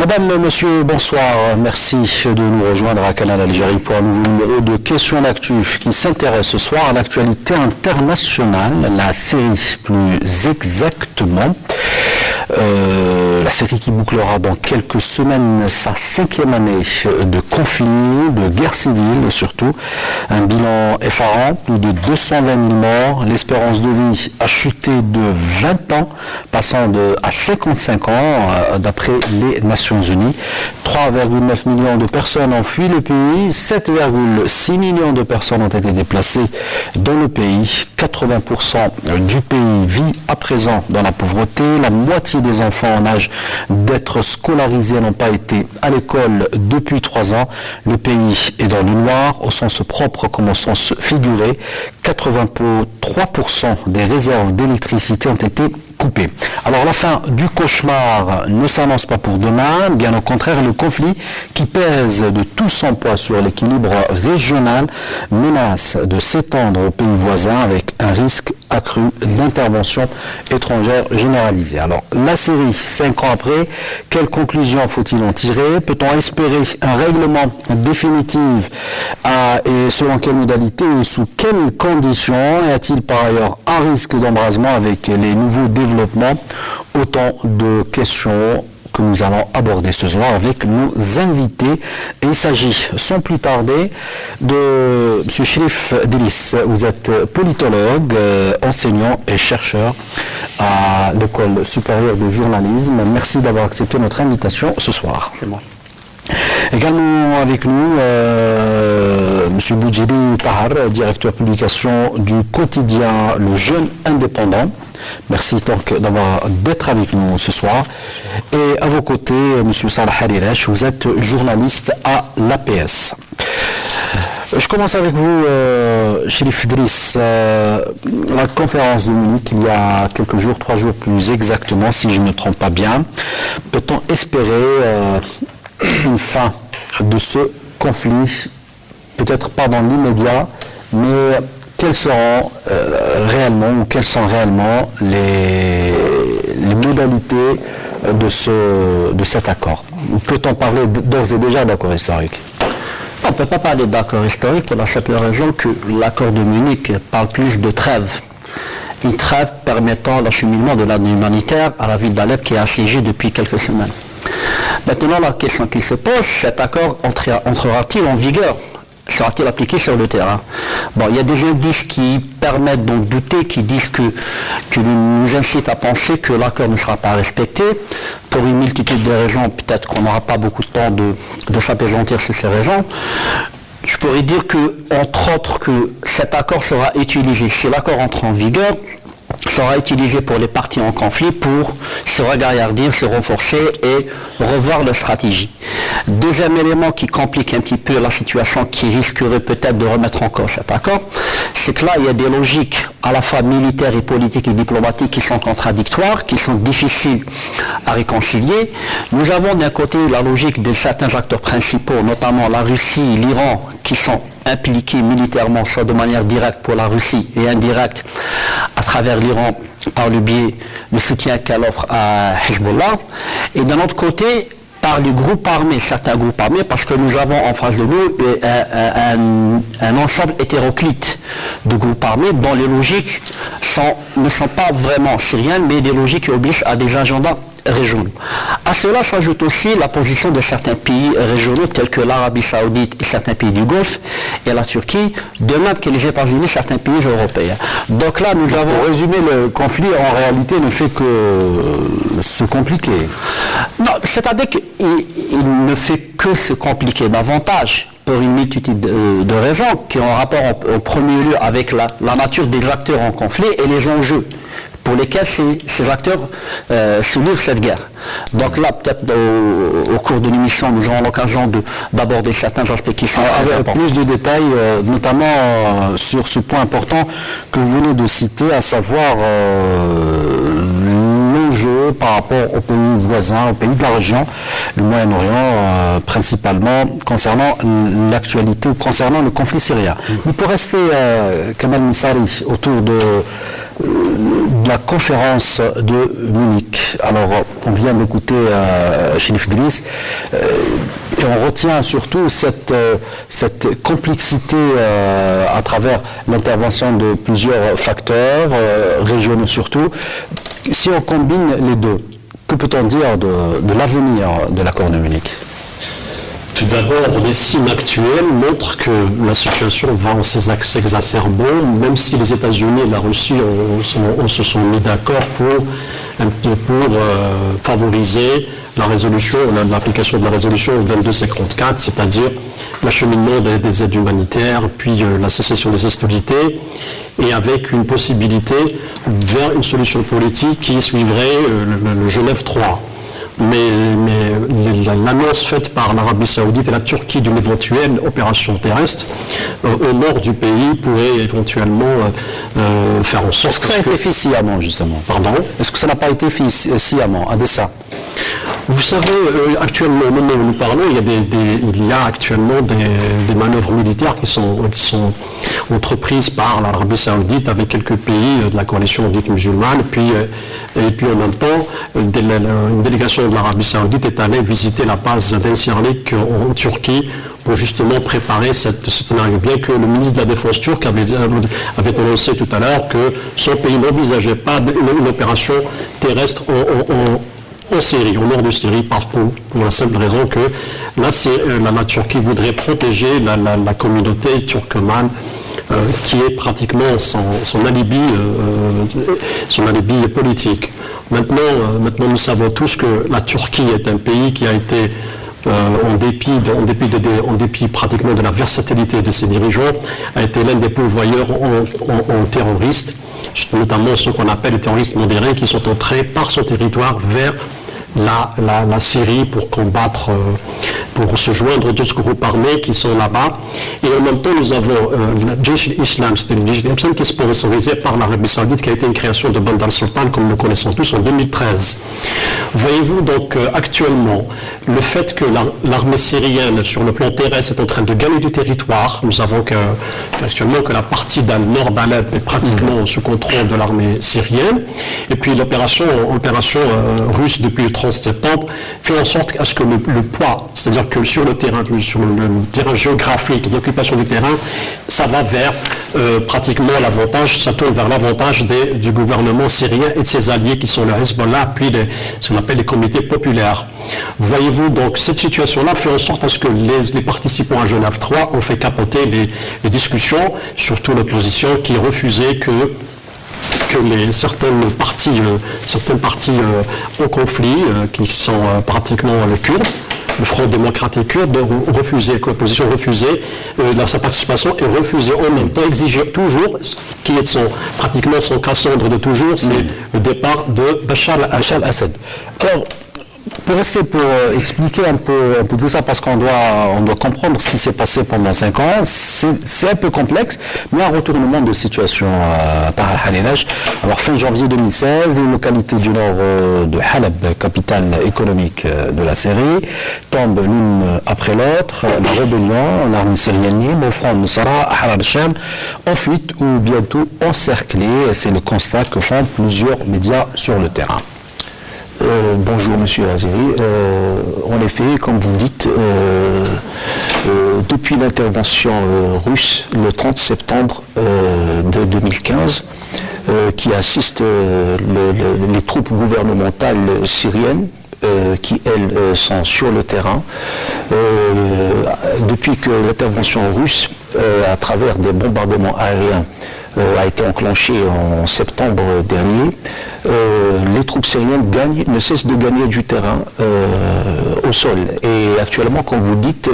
Madame, monsieur, bonsoir. Merci de nous rejoindre à Canal Algérie pour un nouveau numéro de Questions d'actu qui s'intéresse ce soir à l'actualité internationale, la série plus exactement. La série qui bouclera dans quelques semaines sa 5e année de conflit, de guerre civile surtout. Un bilan effarant, plus de 220 000 morts. L'espérance de vie a chuté de 20 ans, passant à 55 ans d'après les Nations Unies. 3,9 millions de personnes ont fui le pays, 7,6 millions de personnes ont été déplacées dans le pays. 80% du pays vit à présent dans la pauvreté. La moitié des enfants en âge d'être scolarisés n'ont pas été à l'école depuis 3 ans. Le pays est dans le noir, au sens propre comme au sens figuré. 83% des réserves d'électricité ont été coupées. Alors la fin du cauchemar ne s'annonce pas pour demain, bien au contraire, le conflit qui pèse de tout son poids sur l'équilibre régional menace de s'étendre aux pays voisins avec un risque accru d'intervention étrangère généralisée. Alors la série, 5 ans après, quelles conclusions faut-il en tirer? Peut-on espérer un règlement définitif et selon quelles modalités et sous quelles conditions? Y a-t-il par ailleurs un risque d'embrasement avec les nouveaux développements? Autant de questions que nous allons aborder ce soir avec nos invités. Et il s'agit sans plus tarder de M. Cherif Driss. Vous êtes politologue, enseignant et chercheur à l'École supérieure de journalisme. Merci d'avoir accepté notre invitation ce soir. C'est moi. Également avec nous, M. Boudjili Tahar, directeur publication du quotidien Le Jeune Indépendant. Merci donc d'être avec nous ce soir. Et à vos côtés, M. Salah Hariresh, vous êtes journaliste à l'APS. Je commence avec vous, Cherif Driss. La conférence de Munich, il y a quelques jours, 3 jours plus exactement, si je ne me trompe pas bien. Peut-on espérer une fin de ce conflit, peut-être pas dans l'immédiat, mais quelles sont réellement les modalités de cet accord? Peut-on parler d'ores et déjà d'accord historique? On ne peut pas parler d'accord historique pour la simple raison que l'accord de Munich parle plus de trêve. Une trêve permettant l'acheminement de l'aide humanitaire à la ville d'Alep qui est assiégée depuis quelques semaines. Maintenant, la question qui se pose, cet accord entrera-t-il en vigueur? Sera-t-il appliqué sur le terrain? Bon, il y a des indices qui permettent d'en douter, qui disent que nous incitent à penser que l'accord ne sera pas respecté, pour une multitude de raisons. Peut-être qu'on n'aura pas beaucoup de temps de s'apaisantir sur ces raisons. Je pourrais dire que, entre autres, que cet accord sera utilisé, si l'accord entre en vigueur, sera utilisé pour les parties en conflit pour se regarder, se renforcer et revoir leur stratégie. Deuxième élément qui complique un petit peu la situation, qui risquerait peut-être de remettre en cause cet accord, c'est que là, il y a des logiques à la fois militaires et politiques et diplomatiques qui sont contradictoires, qui sont difficiles à réconcilier. Nous avons d'un côté la logique de certains acteurs principaux, notamment la Russie, l'Iran, qui sont impliqués militairement, soit de manière directe pour la Russie et indirecte à travers l'Iran par le biais du soutien qu'elle offre à Hezbollah. Et d'un autre côté, par les groupes armés, certains groupes armés, parce que nous avons en face de nous un ensemble hétéroclite de groupes armés dont les logiques ne sont pas vraiment syriennes, mais des logiques qui obligent à des agendas régionaux. À cela s'ajoute aussi la position de certains pays régionaux tels que l'Arabie Saoudite et certains pays du Golfe et la Turquie, de même que les États-Unis et certains pays européens. Donc là, nous avons... Pour résumer, le conflit en réalité ne fait que se compliquer. Non, c'est-à-dire qu'il ne fait que se compliquer davantage pour une multitude de raisons qui ont rapport en premier lieu avec la nature des acteurs en conflit et les enjeux pour lesquels ces acteurs se livrent cette guerre. Donc là, peut-être au cours de l'émission, nous aurons l'occasion d'aborder certains aspects qui sont très importants. Plus de détails, notamment sur ce point important que vous venez de citer, à savoir l'enjeu par rapport aux pays voisins, aux pays de la région, le Moyen-Orient, principalement concernant l'actualité ou concernant le conflit syrien. Mais pour rester, Kamal Missari, autour de la conférence de Munich. Alors, on vient d'écouter Chérif Driss et on retient surtout cette complexité à travers l'intervention de plusieurs facteurs, régionaux surtout. Si on combine les deux, que peut-on dire de l'avenir de l'accord de Munich? Tout d'abord, les signes actuels montrent que la situation va en s'exacerbant, même si les États-Unis et la Russie se sont mis d'accord pour favoriser la résolution, l'application de la résolution 2254, c'est-à-dire l'acheminement des aides humanitaires, puis la cessation des hostilités, et avec une possibilité vers une solution politique qui suivrait le Genève 3. Mais l'annonce faite par l'Arabie Saoudite et la Turquie d'une éventuelle opération terrestre au nord du pays pourrait éventuellement faire en sorte. Est-ce que ça a été fait sciemment, justement? Pardon? Est-ce que ça n'a pas été fait sciemment, à dessein? Vous savez, actuellement, au moment où nous parlons, il y a actuellement des manœuvres militaires qui sont entreprises par l'Arabie Saoudite avec quelques pays de la coalition dite musulmane. Et puis en même temps, une délégation de l'Arabie Saoudite est allée visiter la base d'Incirlik en Turquie pour justement préparer ce scénario. Bien que le ministre de la Défense turc avait annoncé tout à l'heure que son pays n'envisageait pas une opération terrestre en Syrie, au nord de Syrie, pour la simple raison que la Turquie voudrait protéger la communauté turkmène qui est pratiquement son alibi politique. Maintenant, nous savons tous que la Turquie est un pays qui a été, en dépit pratiquement de la versatilité de ses dirigeants, a été l'un des pourvoyeurs en terroristes, notamment ce qu'on appelle les terroristes modérés qui sont entrés par son territoire vers la Syrie pour combattre, pour se joindre aux deux groupes armés qui sont là-bas. Et en même temps, nous avons le Jaish al-Islam, c'était le Jaish al-Islam qui est sponsorisé par l'Arabie Saoudite, qui a été une création de Bandar Sultan, comme nous connaissons tous, en 2013. Voyez-vous donc actuellement le fait que l'armée syrienne, sur le plan terrestre, est en train de gagner du territoire. Nous savons actuellement que la partie nord d'Alep est pratiquement sous contrôle de l'armée syrienne. Et puis l'opération russe depuis le 30 septembre fait en sorte à ce que le poids, c'est-à-dire que sur le terrain géographique, l'occupation du terrain, ça va vers pratiquement l'avantage, ça tourne vers l'avantage du gouvernement syrien et de ses alliés qui sont le Hezbollah, puis ce qu'on appelle les comités populaires. Voyez-vous, donc cette situation-là fait en sorte à ce que les participants à Genève 3 ont fait capoter les discussions, surtout l'opposition qui refusait que certaines parties au conflit, qui sont pratiquement les Kurdes, le Front démocratique kurde, que l'opposition refusait sa participation et refusait en même temps, exigeait toujours, qui est pratiquement son Cassandre de toujours, c'est le départ de Bachar al-Assad. Alors, pour expliquer un peu tout ça, parce qu'on doit comprendre ce qui s'est passé pendant 5 ans, c'est un peu complexe, mais un retournement de situation par Al-Halilaj. Alors fin janvier 2016, les localités du nord de Halab, capitale économique de la Syrie, tombent l'une après l'autre. La rébellion, l'armée syrienne, le front Nusra, Ahrar al-Sham, en fuite ou bientôt encerclés. C'est le constat que font plusieurs médias sur le terrain. Bonjour Monsieur Azeri. En effet, comme vous dites, depuis l'intervention russe le 30 septembre de 2015, qui assiste les troupes gouvernementales syriennes qui, elles, sont sur le terrain, depuis que l'intervention russe, à travers des bombardements aériens, a été enclenchée en septembre dernier, les troupes syriennes ne cessent de gagner du terrain au sol. Et actuellement, comme vous dites,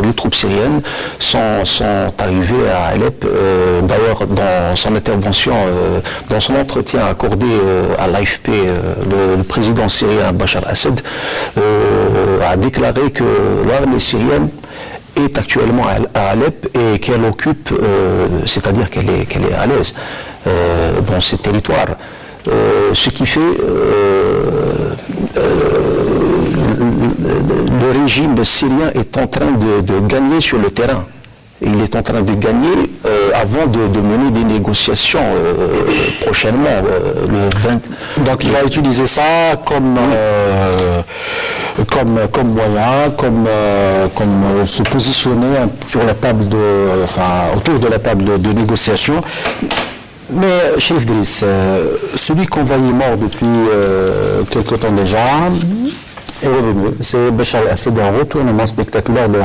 les troupes syriennes sont arrivées à Alep. D'ailleurs, dans son intervention, dans son entretien accordé à l'AFP, le président syrien Bachar al-Assad a déclaré que l'armée syrienne est actuellement à Alep et qu'elle occupe, c'est-à-dire qu'elle est à l'aise dans ces territoires. Ce qui fait le régime syrien est en train de gagner sur le terrain. et il est en train de gagner avant de mener des négociations prochainement, le 20. Donc il va utiliser ça comme moyen, comme se positionner sur la table autour de la table de négociation. Mais Chérif Driss, celui qu'on voyait mort depuis quelque temps déjà est revenu. C'est Bachar el-Assad, un retournement spectaculaire de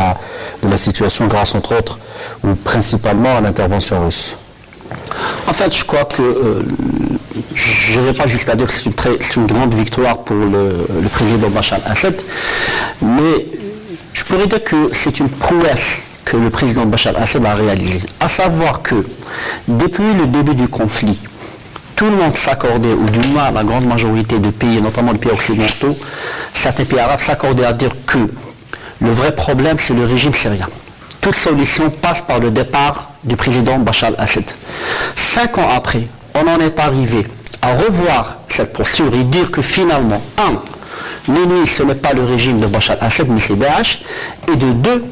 la situation grâce entre autres ou principalement à l'intervention russe. En fait, je crois que je ne vais pas jusqu'à dire que c'est une grande victoire pour le président Bachar el-Assad, mais je pourrais dire que c'est une prouesse que le président Bachar el-Assad a réalisée, à savoir que depuis le début du conflit, tout le monde s'accordait, ou du moins la grande majorité de pays, notamment les pays occidentaux, certains pays arabes s'accordaient à dire que le vrai problème c'est le régime syrien. Toute solution passe par le départ du président Bachar el-Assad. 5 ans après, on en est arrivé à revoir cette posture et dire que finalement, l'ennemi ce n'est pas le régime de Bachar el-Assad, mais c'est Daesh, et de 2,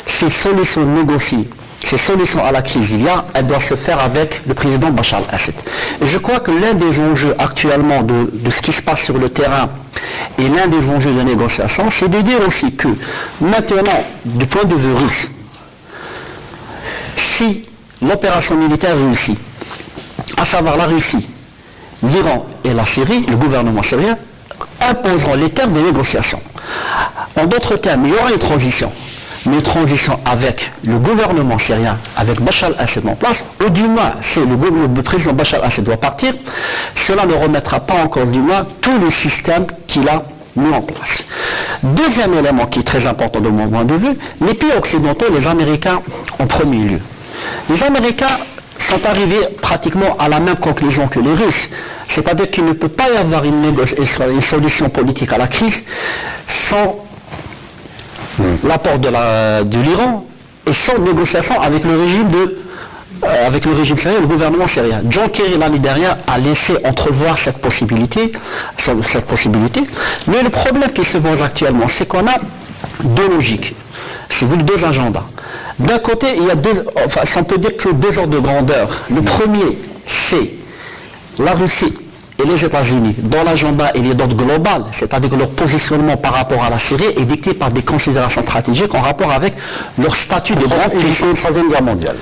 ces solutions négociées, ces solutions à la crise elle doit se faire avec le président Bachar el-Assad. Et je crois que l'un des enjeux actuellement de ce qui se passe sur le terrain et l'un des enjeux de négociation, c'est de dire aussi que maintenant, du point de vue russe, si l'opération militaire réussit, à savoir la Russie, l'Iran et la Syrie, le gouvernement syrien, imposeront les termes des négociations. En d'autres termes, il y aura une transition avec le gouvernement syrien, avec Bachar el-Assad en place, ou du moins, si le président Bachar el-Assad doit partir, cela ne remettra pas en cause du moins tout le système qu'il a mis en place. Deuxième élément qui est très important de mon point de vue, les pays occidentaux, les Américains en premier lieu. Les Américains sont arrivés pratiquement à la même conclusion que les Russes, c'est-à-dire qu'il ne peut pas y avoir une solution politique à la crise sans l'apport de l'Iran et sans négociation avec le régime syrien, le gouvernement syrien. John Kerry l'année dernière a laissé entrevoir cette possibilité. Mais le problème qui se pose actuellement, c'est qu'on a deux logiques, c'est vous deux agendas. D'un côté, il y a on peut dire que deux ordres de grandeur. Le premier, c'est la Russie et les États-Unis, dont l'agenda est d'ordre global, c'est-à-dire que leur positionnement par rapport à la Syrie est dicté par des considérations stratégiques en rapport avec leur statut de grande puissance. Troisième guerre mondiale.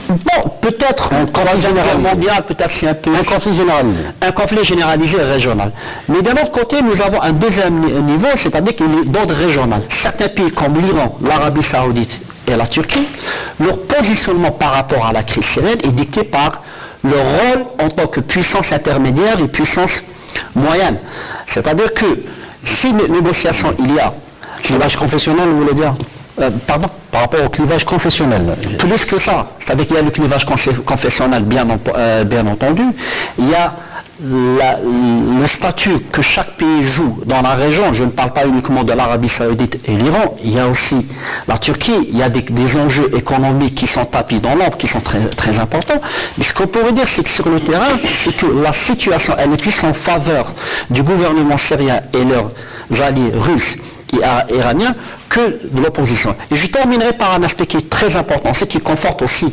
Bon, peut-être un conflit mondial, peut-être c'est un peu... Un conflit généralisé. Un conflit généralisé régional. Mais d'un autre côté, nous avons un deuxième niveau, c'est-à-dire qu'il est d'ordre régional. Certains pays comme l'Iran, l'Arabie Saoudite et la Turquie, leur positionnement par rapport à la crise syrienne est dicté par leur rôle en tant que puissance intermédiaire et puissance moyenne. C'est-à-dire que si négociation il y a... Clivage confessionnel, vous voulez dire Pardon ? Par rapport au clivage confessionnel. Plus que ça. C'est-à-dire qu'il y a le clivage confessionnel, bien entendu. Il y a le statut que chaque pays joue dans la région. Je ne parle pas uniquement de l'Arabie Saoudite et l'Iran. Il y a aussi la Turquie. Il y a des enjeux économiques qui sont tapis dans l'ombre, qui sont très, très importants. Mais ce qu'on pourrait dire, c'est que sur le terrain, c'est que la situation, elle est plus en faveur du gouvernement syrien et leurs alliés russes et iraniens que de l'opposition. Et je terminerai par un aspect qui est très important, c'est qui conforte aussi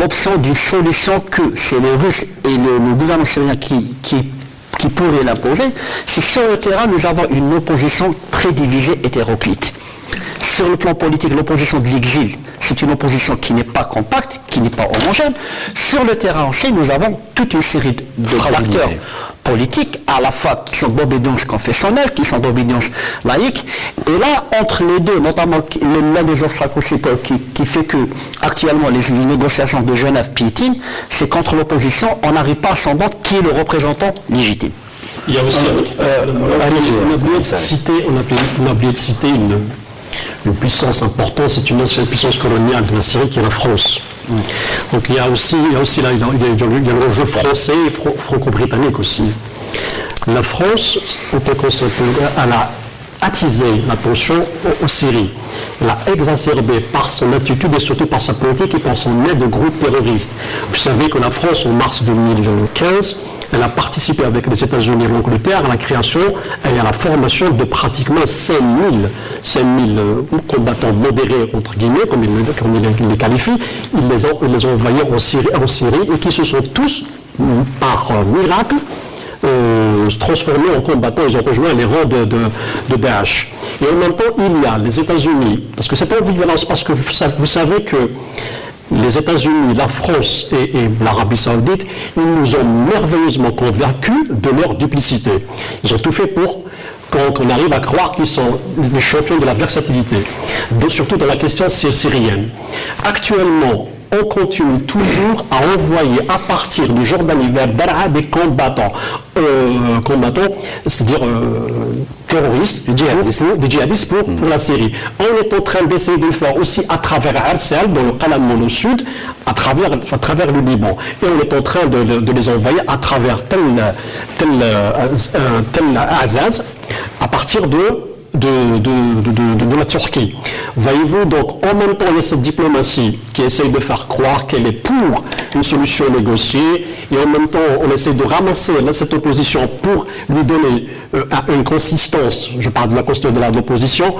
l'option d'une solution que c'est les Russes et le gouvernement syrien qui pourraient l'imposer. C'est sur le terrain, nous avons une opposition très divisée, hétéroclite. Sur le plan politique, l'opposition de l'exil, c'est une opposition qui n'est pas compacte, qui n'est pas homogène. Sur le terrain aussi, nous avons toute une série d'acteurs politiques, à la fois qui sont d'obédience confessionnelle, qui sont d'obédience laïque. Et là, entre les deux, notamment l'un des obstacles aussi qui fait que actuellement les négociations de Genève piétinent, c'est qu'entre l'opposition, on n'arrive pas à s'entendre qui est le représentant légitime. Il y a aussi on a oublié de citer une puissance importante, c'est une ancienne puissance coloniale de la Syrie qui est la France. Donc il y a l'enjeu français et franco-britannique aussi. La France, en tant qu'Constantinople, elle a attisé la tension aux Syries. Elle a exacerbé par son attitude et surtout par sa politique et par son aide aux groupes terroristes. Vous savez que la France, en mars 2015, Elle a participé avec les États-Unis et l'Angleterre à la création et à la formation de pratiquement 5000 combattants modérés, entre guillemets, comme il les qualifie. Ils les ont envoyés en Syrie et qui se sont tous, par miracle, transformés en combattants. Ils ont rejoint les rangs de Daesh. Et en même temps, il y a les États-Unis, parce que cette ambivalence, parce que vous savez que les États-Unis, la France et l'Arabie Saoudite, ils nous ont merveilleusement convaincus de leur duplicité. Ils ont tout fait pour qu'on arrive à croire qu'ils sont les champions de la versatilité, surtout dans la question syrienne. Actuellement, on continue toujours à envoyer à partir du Jordanie vers Daraa des combattants, c'est-à-dire terroristes, des djihadistes pour la Syrie. On est en train d'essayer de le faire aussi à travers Arsal, dans le Qalam au sud, à travers le Liban. Et on est en train de les envoyer à travers Tel Azaz, à partir de la Turquie. Voyez-vous, donc, en même temps, il y a cette diplomatie qui essaye de faire croire qu'elle est pour une solution négociée, et en même temps, on essaie de ramasser cette opposition pour lui donner une consistance, je parle de la consistance de l'opposition,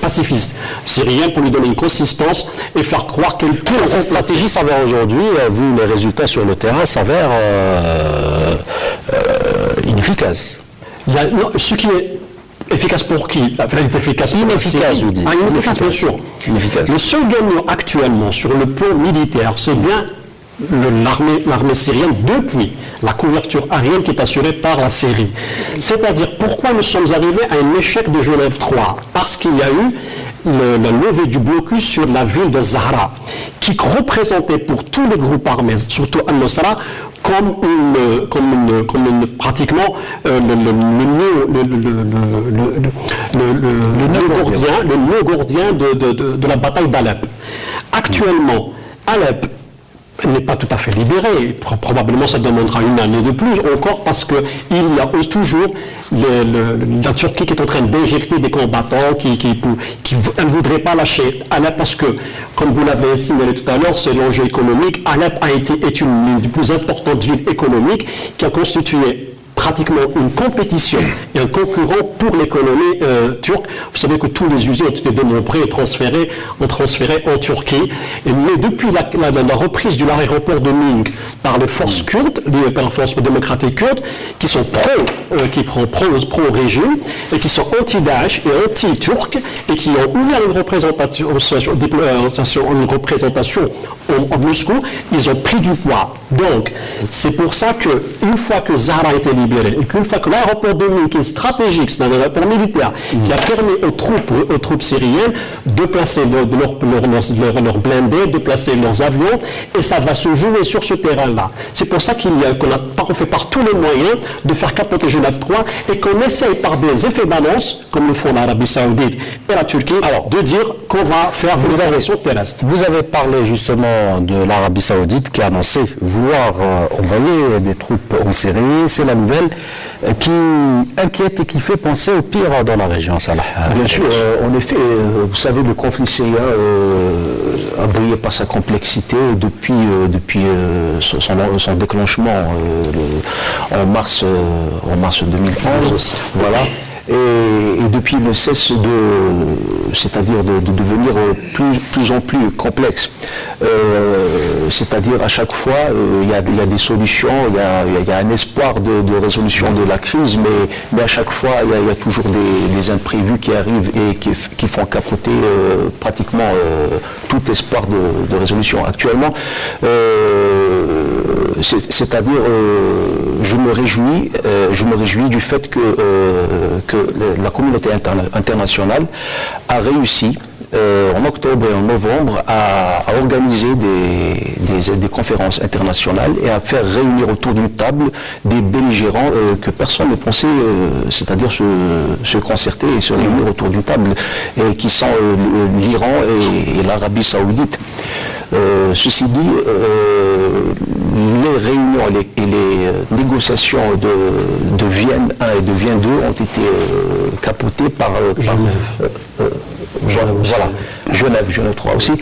pacifiste syrienne, pour lui donner une consistance et faire croire qu'elle peut... Cette stratégie s'avère aujourd'hui, vu les résultats sur le terrain, s'avère inefficace. Ce qui est efficace pour qui? Efficace pour inefficace, je dis. Inefficace, bien sûr. Inefficace. Le seul gagnant actuellement sur le plan militaire, c'est bien l'armée syrienne depuis la couverture aérienne qui est assurée par la Syrie. C'est-à-dire, pourquoi nous sommes arrivés à un échec de Genève 3? Parce qu'il y a eu la levée du blocus sur la ville de Zahra, qui représentait pour tous les groupes armés, surtout Al-Nusra, comme pratiquement le nœud gordien de la bataille d'Alep. Actuellement, Alep n'est pas tout à fait libéré. Probablement ça demandera une année de plus encore parce qu'il y a toujours la Turquie qui est en train d'injecter des combattants qui ne voudraient pas lâcher Alep parce que, comme vous l'avez signalé tout à l'heure, c'est l'enjeu économique. Alep est une des plus importantes villes économiques qui a constitué pratiquement une compétition et un concurrent pour l'économie turque. Vous savez que tous les usines ont été dénombrés et transférés en Turquie. Mais depuis la reprise de l'aéroport de Minsk par les forces kurdes, par les forces démocratiques kurdes, qui sont pro-régime et qui sont anti-Daesh et anti-turcs et qui ont ouvert une représentation en Moscou, ils ont pris du poids. Donc, c'est pour ça qu'une fois que Zahra a été libéré et qu'une fois que l'aéroport de Minsk est stratégique, c'est un aéroport militaire qui a permis aux troupes syriennes de placer leurs blindés, de placer leurs avions, et ça va se jouer sur ce terrain-là. C'est pour ça qu'on fait par tous les moyens de faire capoter Genève 3 et qu'on essaye par des effets d'annonce, comme le font l'Arabie Saoudite et la Turquie, de dire qu'on va faire une agression terrestre. Vous avez parlé justement de l'Arabie Saoudite qui a annoncé vouloir envoyer des troupes en Syrie. C'est la nouvelle qui inquiète et qui fait penser au pire dans la région, Salah. Bien sûr, en effet, vous savez, le conflit syrien a brillé par sa complexité depuis son déclenchement en mars 2011. Voilà. Et depuis, il ne cesse de devenir plus en plus complexe. C'est-à-dire, à chaque fois, il y a des solutions, il y a un espoir de résolution de la crise, mais à chaque fois, il y a toujours des imprévus qui arrivent et qui font capoter pratiquement tout espoir de résolution. Actuellement, c'est-à-dire, je me réjouis du fait que la communauté internationale a réussi en octobre et en novembre à organiser des conférences internationales et à faire réunir autour d'une table des belligérants que personne ne pensait, c'est-à-dire se concerter et se réunir autour d'une table, qui sont l'Iran et l'Arabie Saoudite. Ceci dit, les réunions et les négociations de Vienne 1 et de Vienne 2 ont été capotées par Genève 3 aussi,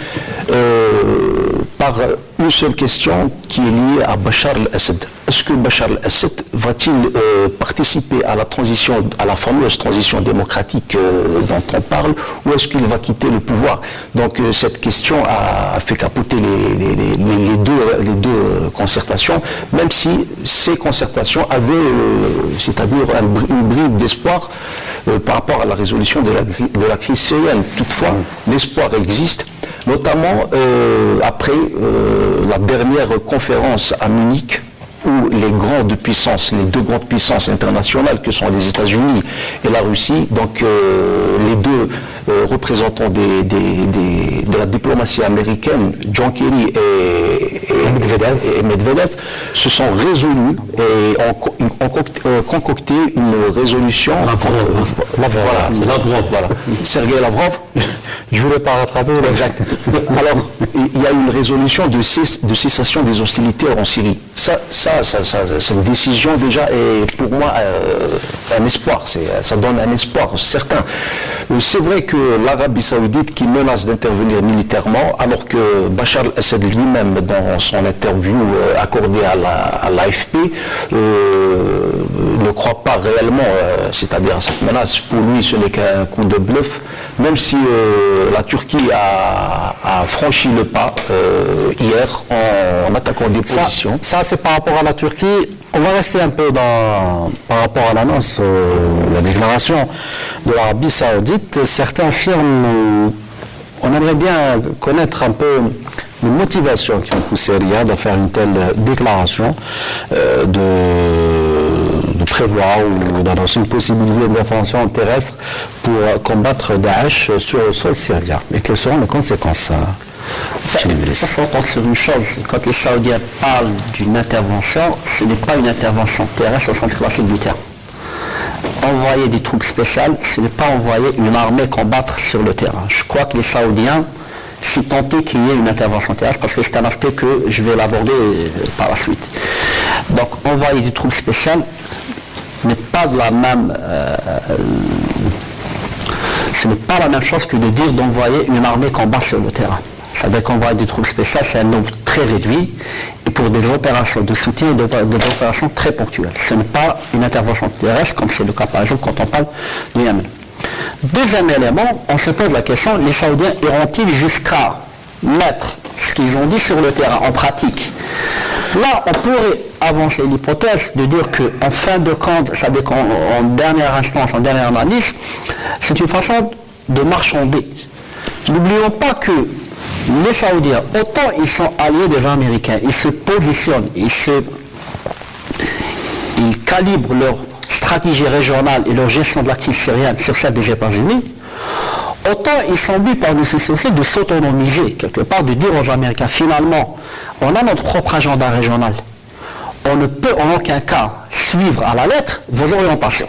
par une seule question qui est liée à Bachar el-Assad. Est-ce que Bachar el-Assad va-t-il participer à la transition, à la fameuse transition démocratique dont on parle, ou est-ce qu'il va quitter le pouvoir? Donc cette question a fait capoter les deux concertations, même si ces concertations avaient, c'est-à-dire une bribe d'espoir par rapport à la résolution de la crise syrienne. Toutefois, l'espoir existe, notamment après la dernière conférence à Munich, où les grandes puissances, les deux grandes puissances internationales que sont les États-Unis et la Russie, donc les deux représentants de la diplomatie américaine, John Kerry et Medvedev, se sont résolus et ont concocté une résolution. Lavrov. Voilà. Sergei Lavrov. Je ne voulais pas rattraper. Exact. Alors, il y a une résolution de cessation des hostilités en Syrie. Cette décision déjà est pour moi un espoir. Ça donne un espoir certain. C'est vrai que l'Arabie Saoudite qui menace d'intervenir militairement, alors que Bachar el-Assad lui-même, dans son interview accordée à l'AFP, ne croit pas réellement, c'est-à-dire à cette menace. Pour lui, ce n'est qu'un coup de bluff, même si la Turquie a franchi le pas hier en attaquant des positions. Ça, c'est par rapport à la Turquie. On va rester un peu par rapport à l'annonce, la déclaration de l'Arabie Saoudite. Certains affirment, on aimerait bien connaître un peu les motivations qui ont poussé Riyad à faire une telle déclaration, de prévoir ou d'annoncer une possibilité d'intervention terrestre pour combattre Daesh sur le sol syrien. Et quelles seront les conséquences? Il faut s'entendre sur une chose, quand les Saoudiens parlent d'une intervention, ce n'est pas une intervention terrestre au sens classique du terme. Envoyer des troupes spéciales, ce n'est pas envoyer une armée combattre sur le terrain. Je crois que les Saoudiens, si tenté qu'il y ait une intervention terrestre, parce que c'est un aspect que je vais l'aborder par la suite. Donc envoyer des troupes spéciales n'est pas de la même... ce n'est pas la même chose que de dire d'envoyer une armée combattre sur le terrain. C'est-à-dire qu'envoyer des troupes spéciales, c'est un nombre très réduit, et pour des opérations de soutien, des opérations très ponctuelles. Ce n'est pas une intervention terrestre, comme c'est le cas par exemple quand on parle du Yémen. Deuxième élément, on se pose la question, les Saoudiens iront-ils jusqu'à mettre ce qu'ils ont dit sur le terrain en pratique? Là, on pourrait avancer l'hypothèse de dire qu'en fin de compte, en dernière instance, en dernière analyse, c'est une façon de marchander. N'oublions pas que les Saoudiens, autant ils sont alliés des Américains, ils se positionnent, ils calibrent leur stratégie régionale et leur gestion de la crise syrienne sur celle des États-Unis, autant ils sont mis par le souci aussi de s'autonomiser, quelque part, de dire aux Américains, finalement, on a notre propre agenda régional. On ne peut en aucun cas suivre à la lettre vos orientations.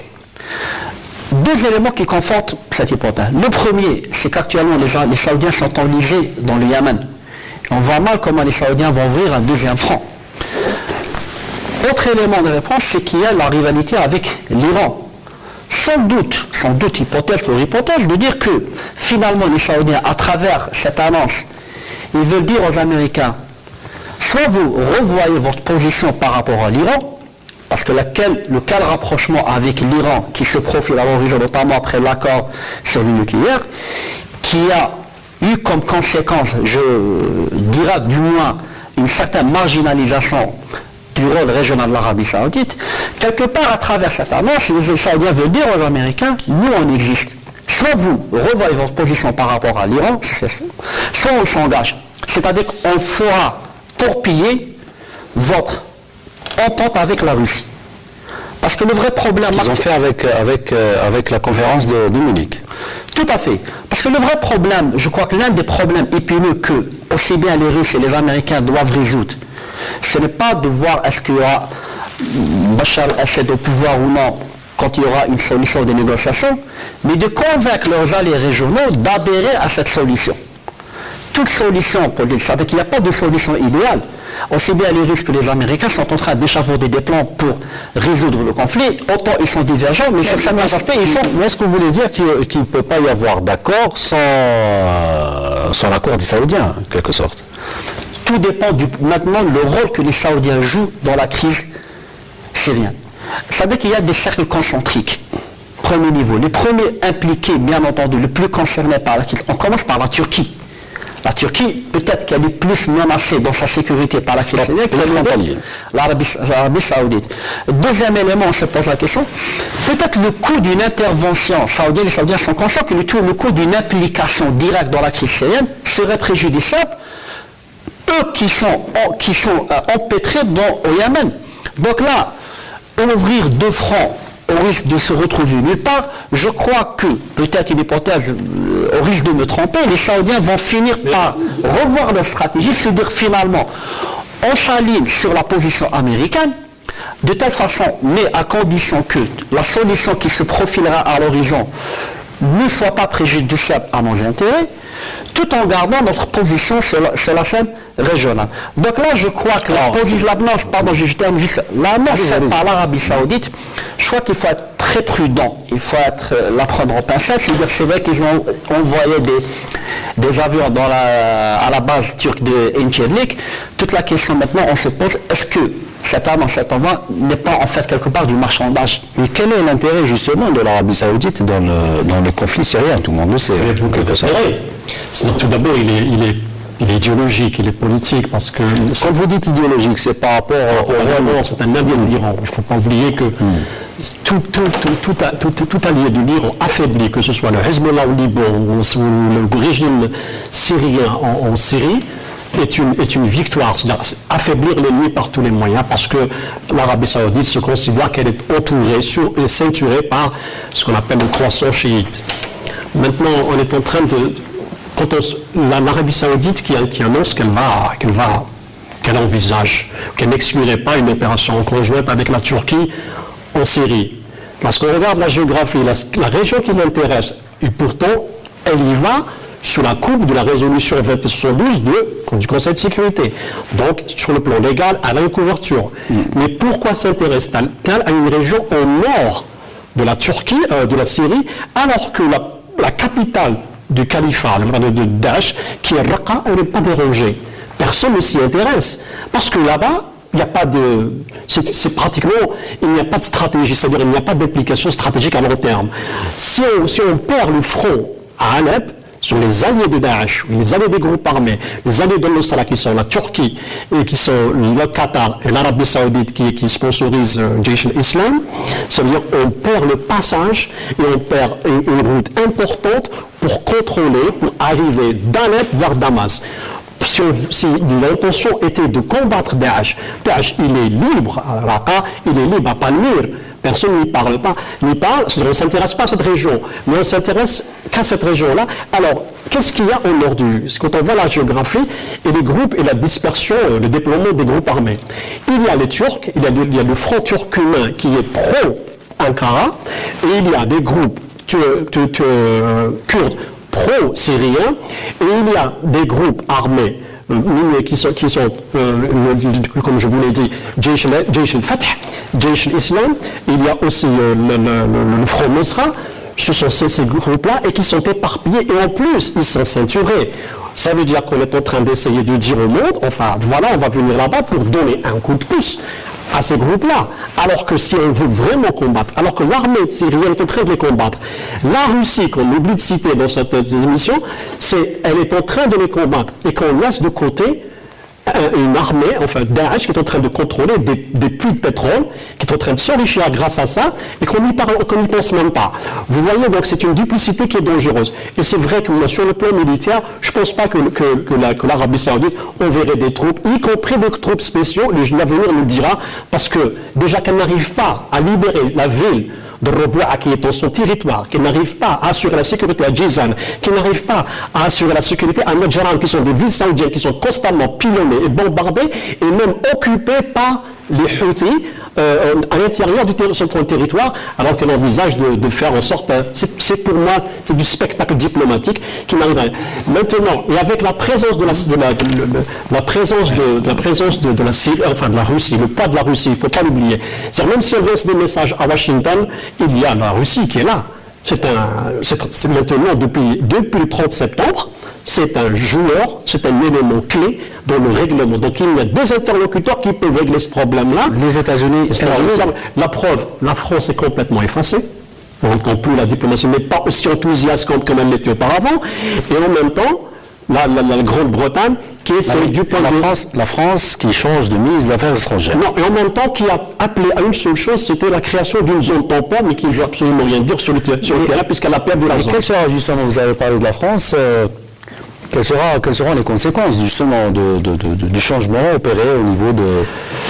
Deux éléments qui confortent cette hypothèse. Le premier, c'est qu'actuellement les Saoudiens sont enlisés dans le Yémen. On voit mal comment les Saoudiens vont ouvrir un deuxième front. Autre élément de réponse, c'est qu'il y a la rivalité avec l'Iran. Sans doute hypothèse pour hypothèse, de dire que finalement les Saoudiens, à travers cette annonce, ils veulent dire aux Américains, soit vous revoyez votre position par rapport à l'Iran, parce que lequel rapprochement avec l'Iran qui se profile à l'horizon, notamment après l'accord sur le nucléaire, qui a eu comme conséquence, je dirais du moins, une certaine marginalisation du rôle régional de l'Arabie Saoudite, quelque part à travers cette annonce, les Saoudiens veulent dire aux Américains, nous on existe. Soit vous revoyez votre position par rapport à l'Iran, soit on s'engage. C'est-à-dire qu'on fera torpiller votre entente avec la Russie. Parce que le vrai problème... Ce qu'ils ont fait avec la conférence de Munich. Tout à fait. Parce que le vrai problème, je crois que l'un des problèmes épineux que aussi bien les Russes et les Américains doivent résoudre, ce n'est pas de voir est-ce qu'il y aura Bachar el-Assad au pouvoir ou non quand il y aura une solution de négociation, mais de convaincre leurs alliés régionaux d'adhérer à cette solution. Toute solution politique, c'est-à-dire qu'il n'y a pas de solution idéale. Aussi bien les Russes que les Américains sont en train d'échafauder des plans pour résoudre le conflit, autant ils sont divergents, mais sur certains aspects, ils sont... Mais est-ce que vous voulez dire qu'il ne peut pas y avoir d'accord sans l'accord des Saoudiens, en quelque sorte? tout dépend maintenant du rôle que les Saoudiens jouent dans la crise syrienne. C'est-à-dire qu'il y a des cercles concentriques. Premier niveau. Les premiers impliqués, bien entendu, les plus concernés par la crise, on commence par la Turquie. La Turquie, peut-être qu'elle est plus menacée dans sa sécurité par la crise syrienne que l'Arabie Saoudite. Deuxième élément, on se pose la question, peut-être le coût d'une intervention saoudienne, les Saoudiens sont conscients que le coût d'une implication directe dans la crise syrienne serait préjudiciable, eux qui sont empêtrés au Yémen. Donc là, ouvrir deux fronts au risque de se retrouver nulle part, je crois que, peut-être une hypothèse, au risque de me tromper, les Saoudiens vont finir par revoir leur stratégie, se dire finalement, on s'aligne sur la position américaine, de telle façon, mais à condition que la solution qui se profilera à l'horizon ne soit pas préjudiciable à nos intérêts, tout en gardant notre position sur la scène régionale. Donc là, je crois que l'annonce par l'Arabie Saoudite, je crois qu'il faut être très prudent, il faut la prendre en pincette, c'est-à-dire c'est vrai qu'ils ont envoyé des avions à la base turque de Incirlik. Toute la question maintenant, on se pose, est-ce que cet envoi n'est pas en fait quelque part du marchandage? Mais quel est l'intérêt justement de l'Arabie Saoudite dans le conflit syrien? Tout le monde le sait. Tout d'abord, il est idéologique, il est politique, parce que... Quand vous dites idéologique, c'est par rapport au... c'est un allié de l'Iran. Il ne faut pas oublier que tout allié de l'Iran affaibli, que ce soit le Hezbollah au Liban ou le régime syrien en Syrie, est une victoire, c'est-à-dire affaiblir l'ennemi par tous les moyens, parce que l'Arabie Saoudite se considère qu'elle est entourée et ceinturée par ce qu'on appelle le croissant chiite. Maintenant, on est en train de... l'Arabie Saoudite qui annonce qu'elle envisage, qu'elle n'exclurait pas une opération conjointe avec la Turquie en Syrie. Lorsqu'on regarde la géographie, la région qui l'intéresse, et pourtant, elle y va sous la coupe de la résolution 2072 du Conseil de sécurité. Donc, sur le plan légal, elle a une couverture. Mais pourquoi s'intéresse-t-elle à une région au nord de la Turquie, de la Syrie, alors que la capitale du califat, de Daesh, qui est Raqqa, elle n'est pas dérangée. Personne ne s'y intéresse. Parce que là-bas, il n'y a pas de... C'est pratiquement... Il n'y a pas de stratégie, c'est-à-dire il n'y a pas d'implication stratégique à long terme. Si on perd le front à Alep, sur les alliés de Daesh, les alliés des groupes armés, les alliés de l'Osra qui sont la Turquie et qui sont le Qatar et l'Arabie Saoudite qui sponsorise Jaish al-Islam, ça veut dire qu'on perd le passage et on perd une route importante pour contrôler, pour arriver d'Alep vers Damas. Si l'intention était de combattre Daesh, il est libre à Raqqa, il est libre à Palmyre. Personne n'y parle pas, on ne s'intéresse pas à cette région, mais on s'intéresse qu'à cette région-là. Alors, qu'est-ce qu'il y a au nord quand on voit la géographie et les groupes et la dispersion, le déploiement des groupes armés. Il y a les Turcs, il y a le front turkmène qui est pro-Ankara, et il y a des groupes kurdes pro-syriens, et il y a des groupes armés qui sont comme je vous l'ai dit, Jaish al-Fath, Jaish al-Islam, il y a aussi le Front Nusra, ce sont ces groupes-là, et qui sont éparpillés, et en plus, ils sont ceinturés. Ça veut dire qu'on est en train d'essayer de dire au monde, enfin, voilà, on va venir là-bas pour donner un coup de pouce à ces groupes-là. Alors que si on veut vraiment combattre, alors que l'armée syrienne est en train de les combattre, la Russie, qu'on oublie de citer dans cette émission, elle est en train de les combattre et qu'on laisse de côté une armée, enfin Daesh, qui est en train de contrôler des puits de pétrole, qui est en train de s'enrichir grâce à ça, et qu'on n'y pense même pas. Vous voyez, donc c'est une duplicité qui est dangereuse. Et c'est vrai que sur le plan militaire, je ne pense pas que l'Arabie Saoudite enverrait des troupes, y compris des troupes spéciaux, l'avenir nous dira, parce que déjà qu'elle n'arrive pas à libérer la ville de Roboua qui est dans son territoire, qui n'arrive pas à assurer la sécurité à Jizan, qui n'arrive pas à assurer la sécurité à Najran, qui sont des villes saoudiennes qui sont constamment pilonnées et bombardées et même occupées par les Houthis à l'intérieur de son territoire, alors qu'elle envisage de faire en sorte, c'est pour moi, c'est du spectacle diplomatique qui n'arriverait. Maintenant, et avec la présence de la Russie, le poids de la Russie, il ne faut pas l'oublier. C'est-à-dire, même si elle laisse des messages à Washington, il y a la Russie qui est là. C'est maintenant, depuis le 30 septembre, c'est un joueur, c'est un élément clé dans le règlement. Donc il y a deux interlocuteurs qui peuvent régler ce problème-là. Les États-Unis et la Russie. La preuve, la France est complètement effacée. On n'entend plus la diplomatie, mais pas aussi enthousiaste comme elle l'était auparavant. Et en même temps, la Grande-Bretagne qui essaie du point de vue... La France qui change de ministre des Affaires étrangères. Non, et en même temps qui a appelé à une seule chose, c'était la création d'une zone tampon, mais qui ne veut absolument rien dire sur le terrain, puisqu'elle a perdu la zone. Quelle sera justement, vous avez parlé de la France, quelles seront les conséquences justement du changement opéré au niveau de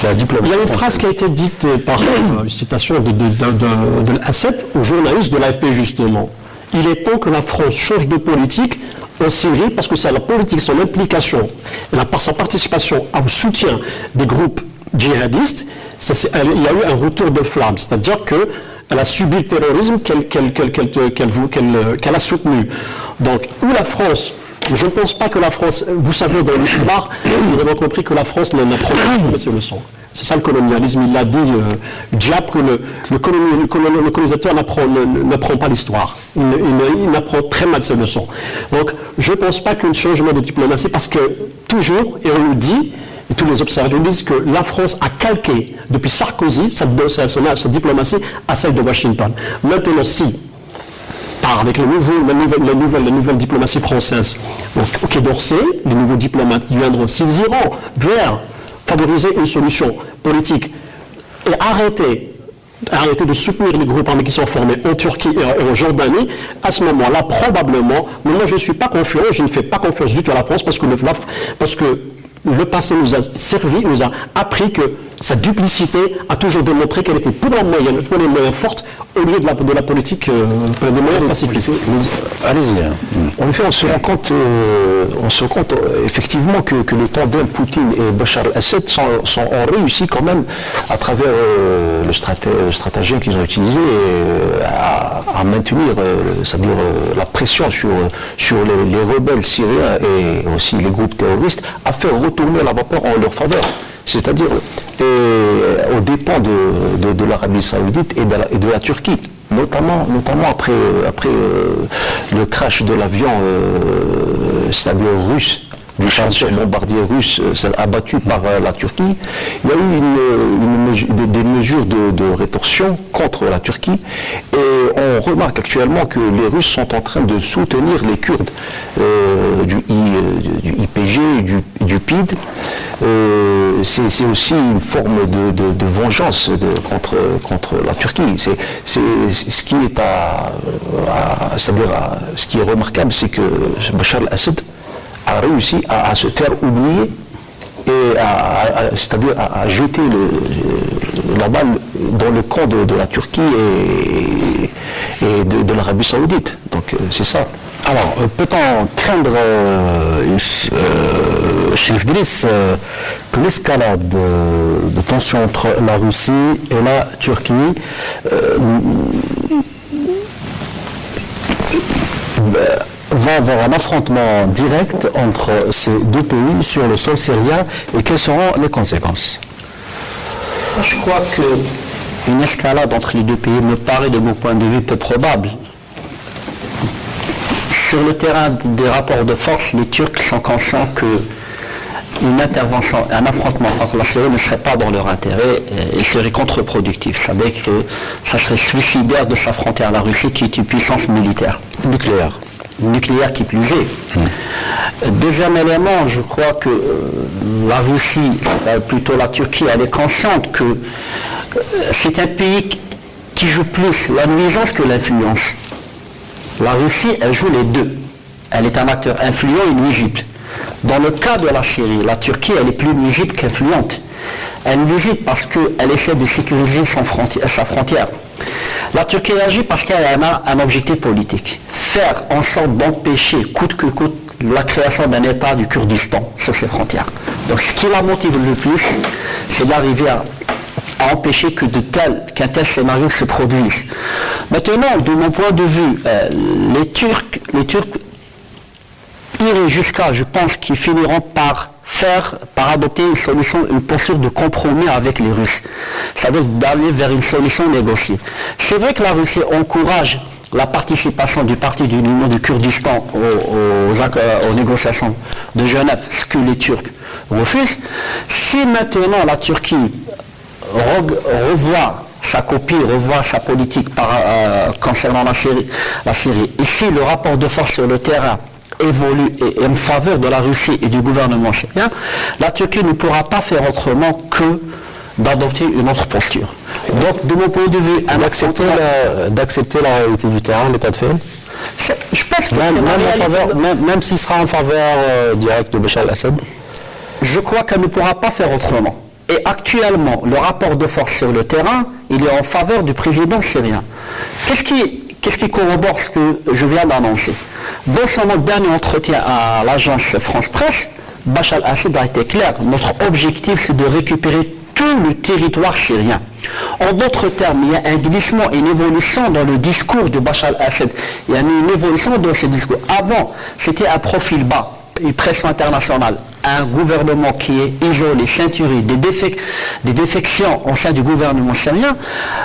la diplomatie? Il y a une phrase qui a été dite par une citation de l'ACEP aux journalistes de l'AFP justement. Il est temps que la France change de politique en Syrie, parce que c'est la politique, son implication, sa participation au soutien des groupes djihadistes, il y a eu un retour de flamme, c'est-à-dire qu'elle a subi le terrorisme qu'elle a soutenu. Donc, où la France, je ne pense pas que la France, vous savez, dans l'histoire, nous avons compris que la France n'apprend pas ces leçons. C'est ça le colonialisme, il l'a dit, Diab, que le colonisateur n'apprend pas l'histoire. Il apprend très mal ses leçons. Donc, je ne pense pas qu'un changement de diplomatie, parce que toujours, et on le dit, et tous les observateurs disent que la France a calqué, depuis Sarkozy, sa diplomatie à celle de Washington. Maintenant, si, avec la nouvelle diplomatie française, donc, au Quai d'Orsay, les nouveaux diplomates qui viendront, s'ils iront vers favoriser une solution politique et arrêter de soutenir les groupes armés qui sont formés en Turquie et en Jordanie, à ce moment-là, probablement, mais moi je ne suis pas confiant, je ne fais pas confiance du tout à la France parce que le passé nous a servi, nous a appris que sa duplicité a toujours démontré qu'elle était pour les moyens fortes au lieu de la politique des moyens pacifistes. Allez-y. En effet, on se rend compte effectivement que le tandem Poutine et Bachar el-Assad ont réussi quand même, à travers le stratagème qu'ils ont utilisé, à maintenir c'est-à-dire, la pression sur les rebelles syriens et aussi les groupes terroristes, à faire retourner la vapeur en leur faveur. C'est-à-dire aux dépens de l'Arabie Saoudite et de la Turquie, notamment après le crash de l'avion, c'est-à-dire russe, du chantier bombardier russe abattu par la Turquie. Il y a eu des mesures de rétorsion contre la Turquie, et on remarque actuellement que les Russes sont en train de soutenir les Kurdes du IPG et du PID. C'est aussi une forme de vengeance contre la Turquie. Ce qui est ce qui est remarquable, c'est que Bachar el-Assad a réussi à se faire oublier et c'est-à-dire à jeter la balle dans le camp de la Turquie et de l'Arabie Saoudite. Donc c'est ça. Alors, peut-on craindre, Chérif Driss, que l'escalade de tensions entre la Russie et la Turquie va avoir un affrontement direct entre ces deux pays sur le sol syrien, et quelles seront les conséquences? Je crois qu'une escalade entre les deux pays me paraît de mon point de vue peu probable. Sur le terrain des rapports de force, les Turcs sont conscients qu'une intervention, un affrontement contre la Syrie ne serait pas dans leur intérêt et serait contre-productif. Vous savez que ça serait suicidaire de s'affronter à la Russie, qui est une puissance militaire. Nucléaire qui plus est. Deuxième élément, je crois que la Russie, plutôt la Turquie, elle est consciente que c'est un pays qui joue plus la nuisance que l'influence. La Russie, elle joue les deux. Elle est un acteur influent et nuisible. Dans le cas de la Syrie, la Turquie, elle est plus nuisible qu'influente. Elle est nuisible parce qu'elle essaie de sécuriser sa frontière. La Turquie agit parce qu'elle a un objectif politique. Faire en sorte d'empêcher, coûte que coûte, la création d'un État du Kurdistan sur ses frontières. Donc ce qui la motive le plus, c'est d'arriver à empêcher qu'un tel scénario se produise. Maintenant, de mon point de vue, les Turcs iraient jusqu'à, je pense, qu'ils finiront par adopter une posture de compromis avec les Russes. C'est-à-dire d'aller vers une solution négociée. C'est vrai que la Russie encourage la participation du Parti du Liban du Kurdistan aux négociations de Genève, ce que les Turcs refusent, si maintenant la Turquie revoit sa copie, revoit sa politique concernant la Syrie, et si le rapport de force sur le terrain évolue en faveur de la Russie et du gouvernement syrien, la Turquie ne pourra pas faire autrement que d'adopter une autre posture. Donc, de mon point de vue, d'accepter la réalité du terrain, l'état de fait. Je pense que même s'il sera en faveur directe de Bachar el-Assad. Je crois qu'elle ne pourra pas faire autrement. Et actuellement, le rapport de force sur le terrain, il est en faveur du président syrien. Qu'est-ce qui corrobore ce que je viens d'annoncer? Dans son dernier entretien à l'agence France Presse, Bachar el-Assad a été clair. Notre objectif, c'est de récupérer tout le territoire syrien. En d'autres termes, il y a un glissement, une évolution dans le discours de Bachar el-Assad. Il y a une évolution dans ce discours. Avant, c'était un profil bas, une pression internationale, un gouvernement qui est isolé, ceinturé, des défections au sein du gouvernement syrien.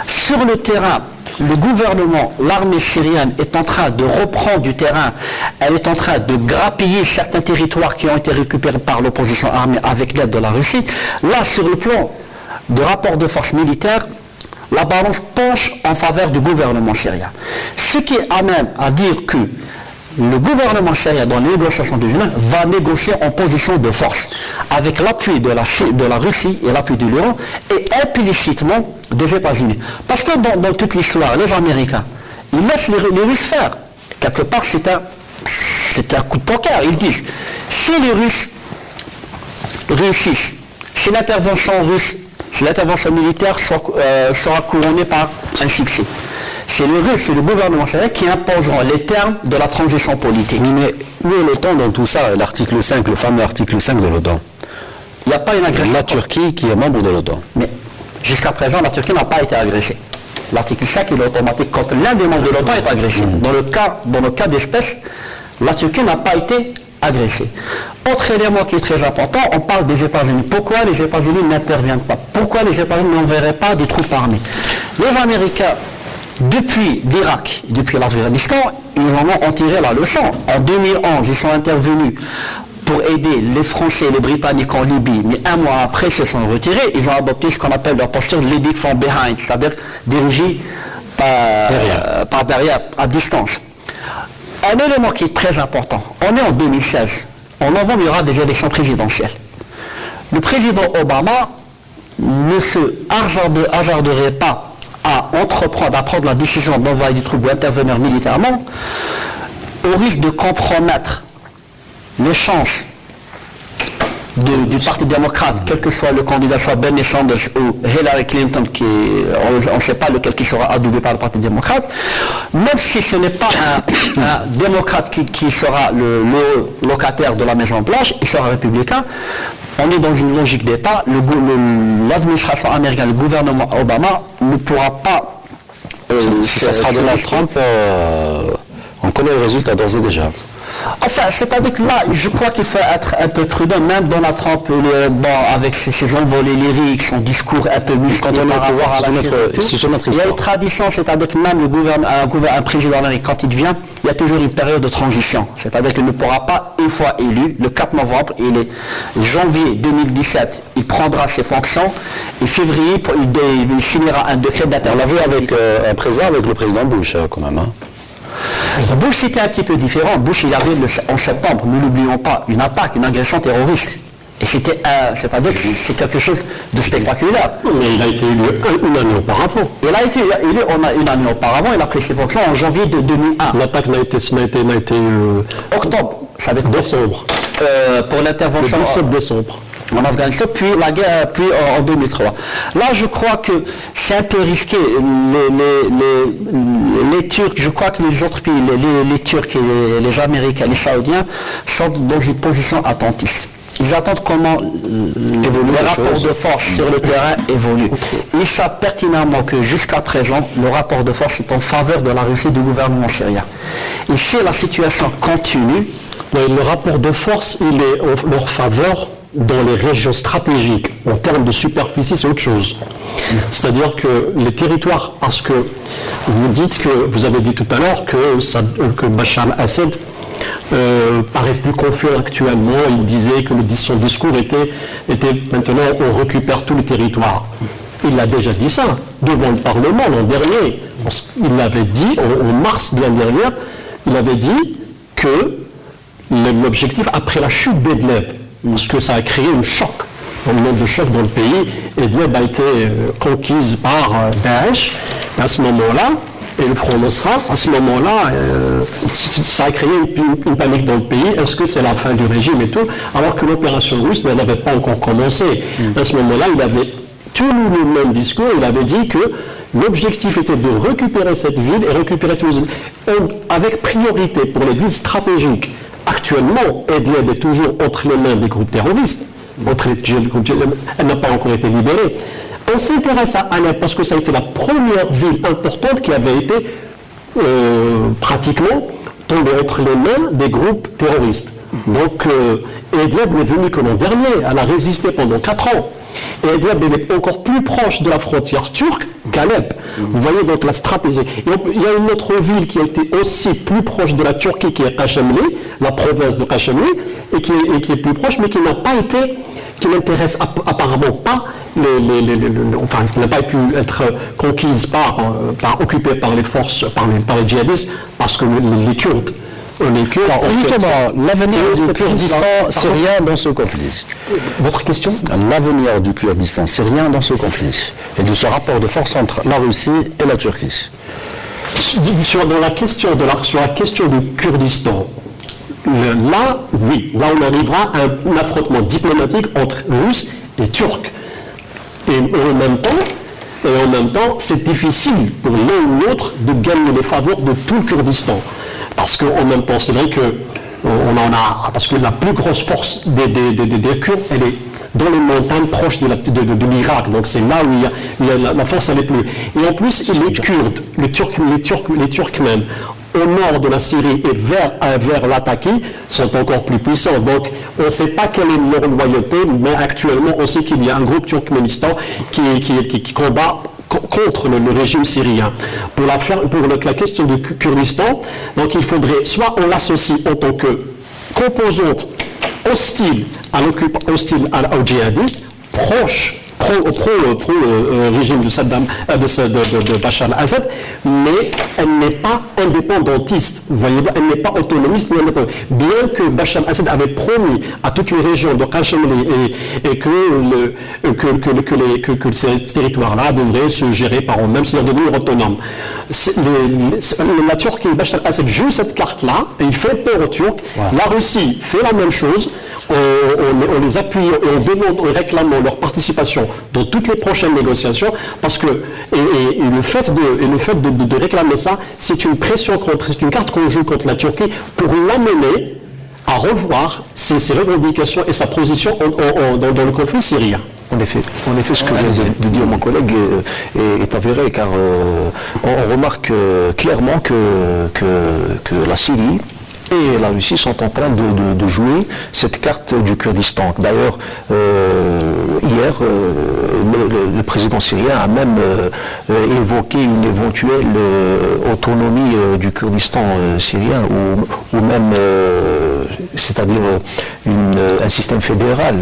Sur le terrain, le gouvernement, l'armée syrienne est en train de reprendre du terrain, elle est en train de grappiller certains territoires qui ont été récupérés par l'opposition armée avec l'aide de la Russie. Là, sur le plan de rapport de force militaire, la balance penche en faveur du gouvernement syrien. Ce qui amène à dire que le gouvernement syrien, dans les négociations de Genève, va négocier en position de force, avec l'appui de la Russie et l'appui de l'Iran, et implicitement des États-Unis. Parce que dans toute l'histoire, les Américains, ils laissent les Russes faire. Quelque part, c'est un coup de poker. Ils disent, si les Russes réussissent, si l'intervention russe, si l'intervention militaire sera couronnée par un succès, c'est les Russes, c'est le gouvernement syrien qui imposeront les termes de la transition politique. Mais où est l'OTAN dans tout ça, l'article 5, le fameux article 5 de l'OTAN? Il n'y a pas une agression. La Turquie qui est membre de l'OTAN. Mais jusqu'à présent, la Turquie n'a pas été agressée. L'article 5 il est automatique quand l'un des membres de l'OTAN est agressé. Dans le cas d'espèce, la Turquie n'a pas été agressée. Autre élément qui est très important, on parle des États-Unis. Pourquoi les États-Unis n'interviennent pas? Pourquoi les États-Unis n'enverraient pas des troupes armées? Les Américains, depuis l'Irak, depuis l'Afghanistan, ils en ont tiré la leçon. En 2011, ils sont intervenus pour aider les Français et les Britanniques en Libye, mais un mois après, ils se sont retirés. Ils ont adopté ce qu'on appelle leur posture leading from behind, c'est-à-dire diriger par derrière, à distance. Un élément qui est très important, on est en 2016. En novembre, il y aura des élections présidentielles. Le président Obama ne se hasarderait pas à entreprendre, à prendre la décision d'envoyer des troupes ou d'intervenir militairement, au risque de compromettre les chances du Parti démocrate, quel que soit le candidat, soit Bernie Sanders ou Hillary Clinton, on ne sait pas lequel qui sera adoubé par le Parti démocrate, même si ce n'est pas un démocrate qui sera le locataire de la Maison-Blanche, il sera républicain. On est dans une logique d'État. L'administration américaine, le gouvernement Obama ne pourra pas... si ça sera Donald Trump, on connaît le résultat d'ores et déjà. Enfin, c'est-à-dire que là, je crois qu'il faut être un peu prudent, même Donald Trump, avec ses envolées lyriques, son discours un peu musclé par rapport à la Syrie. Il y a une tradition, c'est-à-dire que même un président américain, quand il vient, il y a toujours une période de transition. C'est-à-dire qu'il ne pourra pas, une fois élu, le 4 novembre, janvier 2017, il prendra ses fonctions, et février, il signera un décret d'intervention. On l'a vu avec le président Bush, quand même. Hein. Bush, c'était un petit peu différent. Bush, il avait en septembre, ne l'oublions pas, une attaque, une agression terroriste. Et c'est-à-dire que c'est quelque chose de spectaculaire. Mais il a été élu une année auparavant. Il a été élu une année auparavant, il a pris ses fonctions en janvier de 2001. L'attaque n'a été octobre, ça veut dire décembre. Pour l'intervention. Le 17 décembre. En Afghanistan, puis la guerre, puis en 2003. Là, je crois que c'est un peu risqué. Les Turcs, je crois que les autres pays, les Turcs et les Américains, les Saoudiens, sont dans une position attentiste. Ils attendent comment les rapports de force sur le terrain évoluent. Ils savent pertinemment que jusqu'à présent, le rapport de force est en faveur de la Russie du gouvernement syrien. Et si la situation continue... Le rapport de force, il est en leur faveur dans les régions stratégiques. En termes de superficie, c'est autre chose. C'est-à-dire que les territoires, parce que vous avez dit tout à l'heure que Bachar al-Assad paraît plus confiant actuellement. Il disait que son discours était maintenant on récupère tous les territoires. Il a déjà dit ça devant le Parlement l'an dernier. Il l'avait dit en mars de l'année dernière. Il avait dit que l'objectif après la chute d'Idlib, parce que ça a créé un choc, un moment de choc dans le pays. Idlib a été conquise par Daesh. À ce moment-là, et le Front Nosra, à ce moment-là, ça a créé une panique dans le pays. Est-ce que c'est la fin du régime et tout? Alors que l'opération russe n'avait pas encore commencé. À ce moment-là, il avait tenu le même discours. Il avait dit que l'objectif était de récupérer cette ville et récupérer tous les... avec priorité pour les villes stratégiques. Actuellement, Idlib est toujours entre les mains des groupes terroristes. Elle n'a pas encore été libérée. On s'intéresse à Alep parce que ça a été la première ville importante qui avait été pratiquement tombée entre les mains des groupes terroristes. Donc, Idlib n'est venue que l'an dernier. Elle a résisté pendant 4 ans. Et Idlib est encore plus proche de la frontière turque qu'Alep. Vous voyez donc la stratégie. Et il y a une autre ville qui a été aussi plus proche de la Turquie, qui est Kashemli, la province de Kashemli, et qui est plus proche, mais qui n'a pas été, qui n'intéresse apparemment pas enfin, qui n'a pas pu être conquise occupée par les forces, par les djihadistes, parce que les Kurdes. Justement, l'avenir du Kurdistan syrien dans ce conflit. Votre question? L'avenir du Kurdistan syrien dans ce conflit et de ce rapport de force entre la Russie et la Turquie. Sur la question du Kurdistan, là, oui, là on arrivera à un affrontement diplomatique entre Russes et Turcs. Et en même temps, c'est difficile pour l'un ou l'autre de gagner les faveurs de tout le Kurdistan. Parce qu'en même temps, c'est vrai parce que la plus grosse force des Kurdes, elle est dans les montagnes proches de l'Irak. Donc c'est là où la force elle est plus. Et en plus, les Kurdes, les Turkmènes, au nord de la Syrie et vers l'Ataki, sont encore plus puissants. Donc on ne sait pas quelle est leur loyauté, mais actuellement on sait qu'il y a un groupe Turkménistan qui combat contre le régime syrien. Pour la question du Kurdistan, donc il faudrait soit on l'associe en tant que composante hostile aux djihadistes, proche pro-régime de Bachar al-Assad, mais elle n'est pas indépendantiste, vous voyez, elle n'est pas autonomiste ni indépendante. Bien que Bachar al-Assad avait promis à toutes les régions de Kashemli et que ces territoires-là devraient se gérer par eux-mêmes, c'est-à-dire devenir autonomes. La Turquie, Bachar al-Assad joue cette carte-là, et il fait peur aux Turcs. La Russie fait la même chose. On les appuie et on réclame leur participation dans toutes les prochaines négociations, parce que le fait de réclamer ça, c'est une carte qu'on joue contre la Turquie pour l'amener à revoir ses revendications et sa position dans le conflit syrien. En effet, ce que vient de dire mon collègue est avéré, car on remarque clairement que la Syrie et la Russie sont en train de jouer cette carte du Kurdistan. D'ailleurs, hier, le président syrien a même évoqué une éventuelle autonomie du Kurdistan syrien, ou même, c'est-à-dire un système fédéral,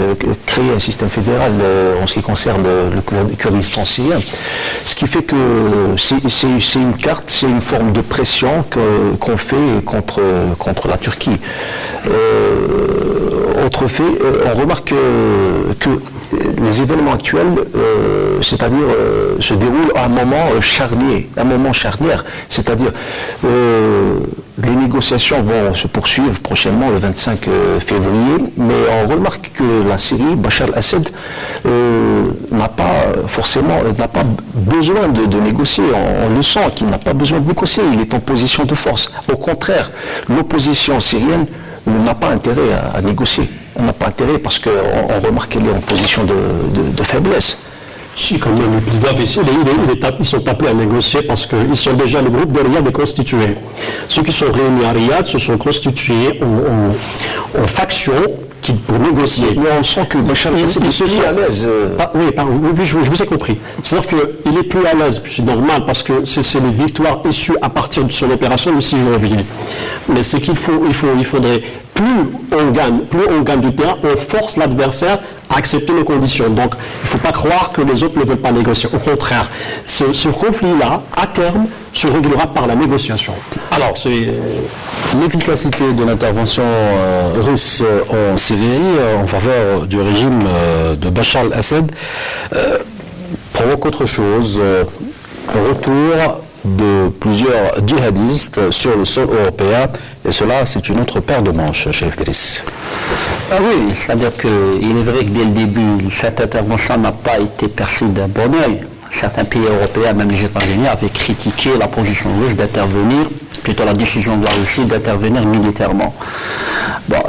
créer un système fédéral en ce qui concerne le Kurdistan syrien. Ce qui fait que c'est une carte, c'est une forme de pression qu'on fait contre la Turquie. Autre fait, on remarque que les événements actuels, c'est-à-dire se déroulent à un moment charnière, c'est-à-dire les négociations vont se poursuivre prochainement le 25 février, mais on remarque que la Syrie, Bachar al-Assad, n'a pas besoin de négocier. On le sent qu'il n'a pas besoin de négocier, il est en position de force. Au contraire, l'opposition syrienne n'a pas intérêt à négocier. On n'a pas intérêt parce qu'on remarque qu'elle est en position de faiblesse. Si, quand même, ils sont appelés à négocier parce qu'ils sont déjà, le groupe de Riyad est constitué. Ceux qui sont réunis à Riyad se sont constitués en factions pour négocier. Mais on sent que Bachar el-Assad est plus à l'aise. Oui, je vous ai compris. C'est-à-dire qu'il est plus à l'aise, c'est normal, parce que c'est les victoires issues à partir de son opération du 6 janvier. Mais c'est qu'il faudrait, plus on gagne du terrain, on force l'adversaire à accepter nos conditions. Donc, il ne faut pas croire que les autres ne veulent pas négocier. Au contraire, ce conflit-là, à terme, se réglera par la négociation. Alors, l'efficacité de l'intervention russe en Syrie en faveur du régime de Bachar el-Assad provoque autre chose, un retour de plusieurs djihadistes sur le sol européen, et cela c'est une autre paire de manches, Chérif Driss. Ah oui, c'est-à-dire qu'il est vrai que dès le début, cette intervention n'a pas été perçue d'un bon œil. Certains pays européens, même les États-Unis, avaient critiqué la position russe d'intervenir, plutôt la décision de la Russie d'intervenir militairement. Bon,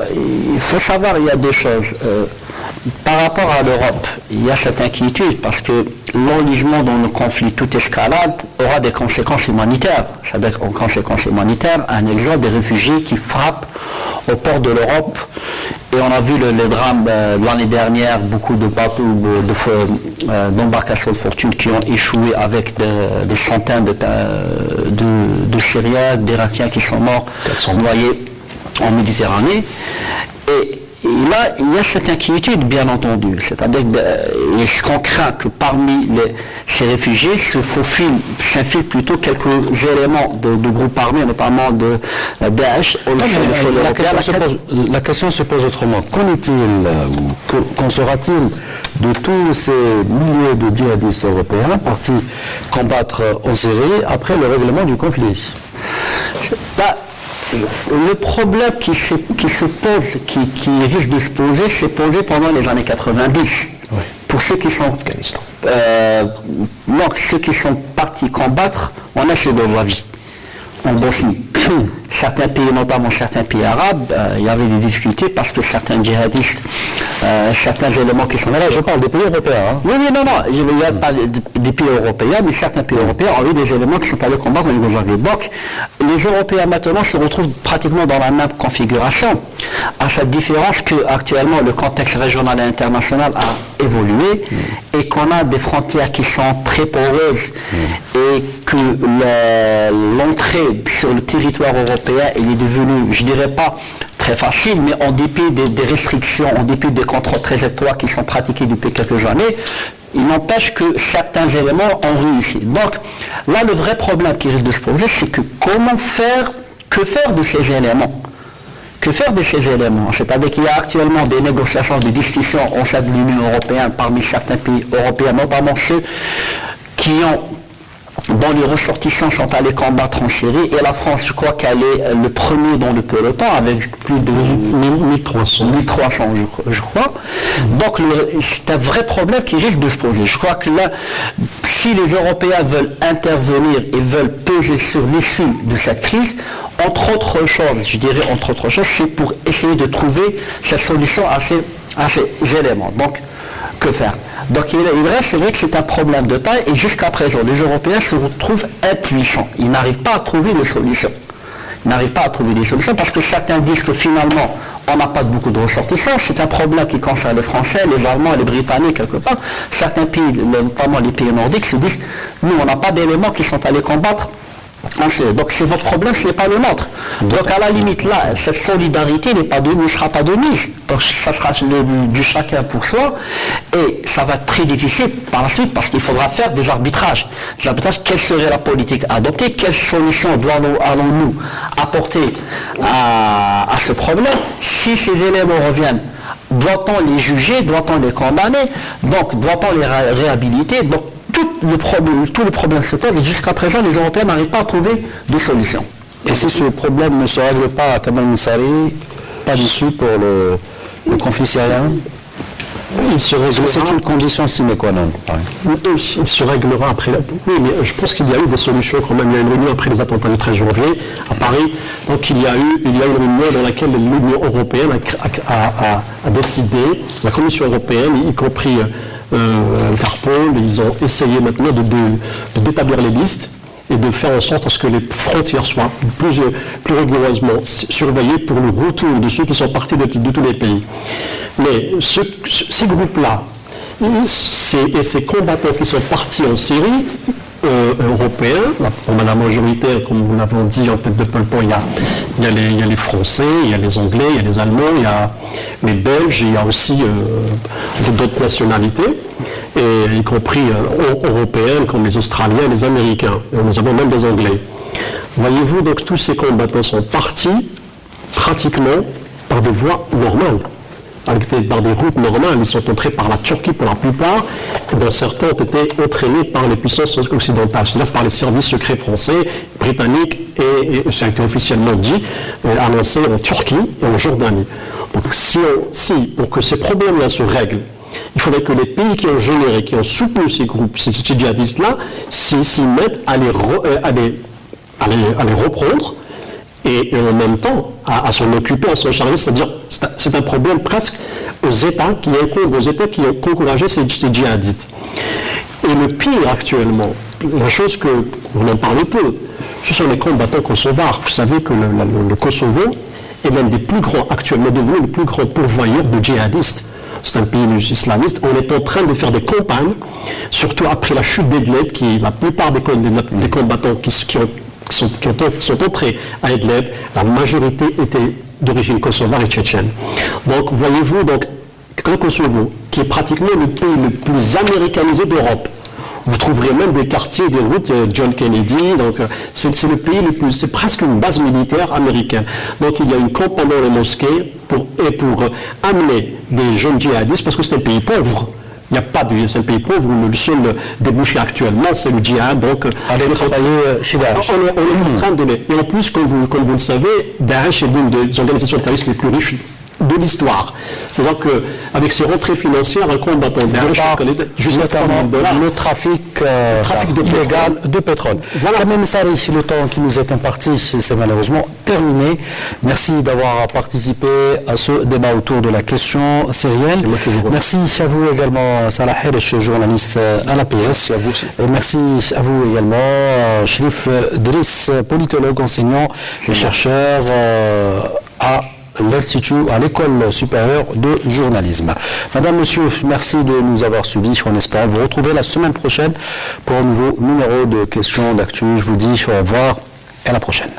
il faut savoir, il y a deux choses. Par rapport à l'Europe, il y a cette inquiétude parce que l'enlisement dans le conflit, toute escalade, aura des conséquences humanitaires. C'est-à-dire en conséquences humanitaires, un exode des réfugiés qui frappent au port de l'Europe. Et on a vu le drame de l'année dernière, beaucoup de bateaux d'embarcations de fortune qui ont échoué avec des centaines de Syriens, d'Irakiens qui sont morts, noyés en Méditerranée. Et là, il y a cette inquiétude, bien entendu. C'est-à-dire ce qu'on craint que parmi ces réfugiés s'infilent plutôt quelques éléments de groupes armés, notamment de Daesh. La question se pose autrement. Qu'en est-il, ou qu'en sera-t-il de tous ces milliers de djihadistes européens partis combattre en Syrie après le règlement du conflit? Le problème qui risque de se poser, s'est posé pendant les années 90. Oui. Pour ceux qui sont ceux qui sont partis combattre en Herzégovine, en Bosnie. Certains pays, notamment certains pays arabes, il y avait des difficultés parce que certains djihadistes, certains éléments qui sont là. Je parle des pays européens. Hein. Oui, non, je ne veux pas des pays européens, mais certains pays européens ont eu des éléments qui sont allés combattre en Yougoslavie. Donc, les Européens maintenant se retrouvent pratiquement dans la même configuration, à cette différence qu'actuellement le contexte régional et international a évolué et qu'on a des frontières qui sont très poreuses et que l'entrée sur le territoire européen il est devenu, je ne dirais pas très facile, mais en dépit des restrictions, en dépit des contrôles très étroits qui sont pratiqués depuis quelques années, il n'empêche que certains éléments ont réussi. Donc là, le vrai problème qui risque de se poser, c'est que que faire de ces éléments? Que faire de ces éléments? C'est-à-dire qu'il y a actuellement des négociations, des discussions au sein de l'Union européenne parmi certains pays européens, notamment ceux dont les ressortissants sont allés combattre en Syrie, et la France, je crois qu'elle est le premier dans le peloton, avec plus de 1300, je crois. Donc c'est un vrai problème qui risque de se poser. Je crois que là, si les Européens veulent intervenir et veulent peser sur l'issue de cette crise, entre autres choses, c'est pour essayer de trouver cette solution à ces éléments. Donc, que faire? Donc il reste, c'est vrai que c'est un problème de taille, et jusqu'à présent, les Européens se retrouvent impuissants. Ils n'arrivent pas à trouver des solutions. Parce que certains disent que finalement, on n'a pas beaucoup de ressortissants. C'est un problème qui concerne les Français, les Allemands et les Britanniques quelque part. Certains pays, notamment les pays nordiques, se disent, nous, on n'a pas d'éléments qui sont allés combattre. Donc c'est votre problème, ce n'est pas le nôtre. Donc à la limite là, cette solidarité ne sera pas de mise. Donc ça sera du chacun pour soi, et ça va être très difficile par la suite parce qu'il faudra faire des arbitrages. Quelle serait la politique adoptée? Quelles solutions allons-nous apporter à ce problème? Si ces éléments reviennent, doit-on les juger? Doit-on les condamner? Donc doit-on les réhabiliter? Donc tout le problème se pose, et jusqu'à présent, les Européens n'arrivent pas à trouver de solution. Et si ce problème ne se règle pas à Kamal Missari, pas d'issue pour le conflit syrien? C'est une condition sine qua non. Il se réglera après. Oui, mais je pense qu'il y a eu des solutions quand même. Il y a une réunion après les attentats du 13 janvier à Paris. Donc il y a eu une réunion dans laquelle l'Union européenne a décidé, la Commission européenne, y compris Interpol, ils ont essayé maintenant d'établir les listes et de faire en sorte à ce que les frontières soient plus rigoureusement surveillées pour le retour de ceux qui sont partis de tous les pays. Mais ces groupes-là, et ces combattants qui sont partis en Syrie, européens, pour la majorité, comme nous l'avons dit en tête de peloton, il y a les Français, il y a les Anglais, il y a les Allemands, il y a les Belges, il y a aussi d'autres nationalités, et y compris européennes comme les Australiens, les Américains. Et nous avons même des Anglais. Voyez-vous, donc tous ces combattants sont partis pratiquement par des voies normales. Par des routes normales, ils sont entrés par la Turquie pour la plupart, et dans certains ont été entraînés par les puissances occidentales, c'est-à-dire par les services secrets français, britanniques, et ça a été officiellement dit, annoncé en Turquie et en Jordanie. Donc pour que ces problèmes-là se règlent, il faudrait que les pays qui ont généré, qui ont soutenu ces groupes, ces djihadistes-là, s'y mettent à les reprendre, et en même temps à s'en occuper, à s'en charger, c'est-à-dire c'est un problème presque aux États qui ont encouragé ces djihadistes. Et le pire actuellement, la chose que on en parle peu, ce sont les combattants kosovars. Vous savez que le Kosovo est l'un des plus grands, actuellement devenu le plus grand pourvoyeur de djihadistes. C'est un pays islamiste. On est en train de faire des campagnes, surtout après la chute d'Idlib, qui la plupart des combattants qui sont entrés à Idlib, la majorité était d'origine kosovare et tchétchène. Donc voyez-vous, le Kosovo, qui est pratiquement le pays le plus américanisé d'Europe, vous trouverez même des quartiers, des routes John Kennedy, donc c'est le pays le plus, c'est presque une base militaire américaine. Donc il y a une campagne dans les mosquées pour amener les jeunes djihadistes, parce que c'est un pays pauvre. Il n'y a pas de... C'est un pays pauvre où le seul débouché actuellement, c'est le djihad. Donc, allez travailler chez Daesh. On est en train de... Et en plus, comme vous le savez, Daesh est l'une des organisations terroristes les plus riches de l'histoire. C'est-à-dire qu'avec ses rentrées financières, un combattant Daesh jusqu'à $30 le trafic illégal de pétrole. Voilà. Kamel Sari, le temps qui nous est imparti, c'est malheureusement terminé. Merci d'avoir participé à ce débat autour de la question syrienne. Merci à vous également, Salah Herish, journaliste à l'APS. Et merci à vous également, Sherif Driss, politologue, enseignant et chercheur à l'Institut, à l'École supérieure de journalisme. Madame, Monsieur, merci de nous avoir suivis. On espère vous retrouver la semaine prochaine pour un nouveau numéro de questions d'actu. Je vous dis au revoir et à la prochaine.